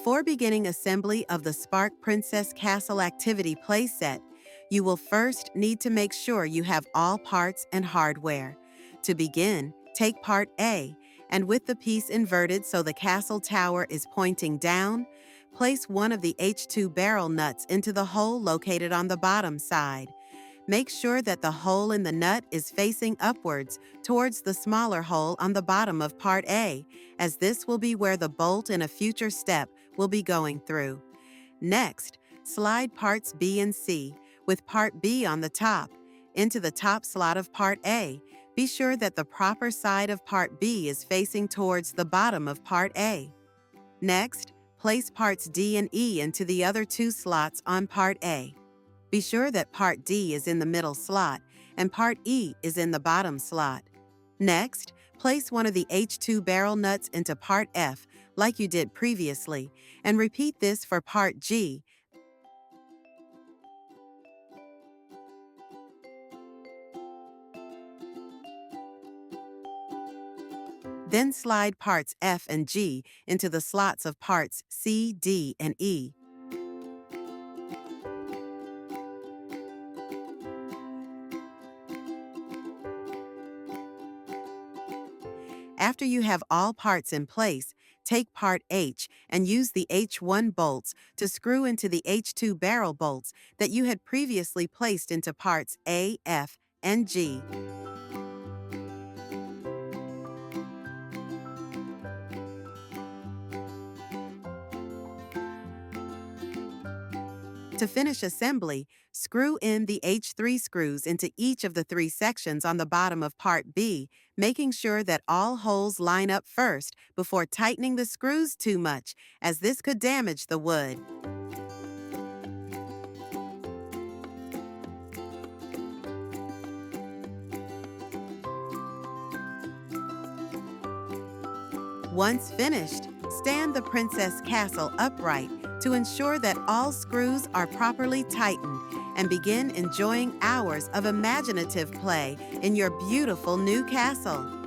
Before beginning assembly of the Spark Princess Castle Activity playset, you will first need to make sure you have all parts and hardware. To begin, take part A, and with the piece inverted so the castle tower is pointing down, place one of the H2 barrel nuts into the hole located on the bottom side. Make sure that the hole in the nut is facing upwards towards the smaller hole on the bottom of part A, as this will be where the bolt in a future step will be going through. Next, slide parts B and C, with part B on the top, into the top slot of part A. Be sure that the proper side of part B is facing towards the bottom of part A. Next, place parts D and E into the other two slots on part A. Be sure that part D is in the middle slot and part E is in the bottom slot. Next, place one of the H2 barrel nuts into part F like you did previously, and repeat this for part G. Then slide parts F and G into the slots of parts C, D, and E. After you have all parts in place, take part H and use the H1 bolts to screw into the H2 barrel bolts that you had previously placed into parts A, F, and G. To finish assembly, screw in the H3 screws into each of the three sections on the bottom of part B, making sure that all holes line up first before tightening the screws too much, as this could damage the wood. Once finished, stand the Princess Castle upright to ensure that all screws are properly tightened, and begin enjoying hours of imaginative play in your beautiful new castle.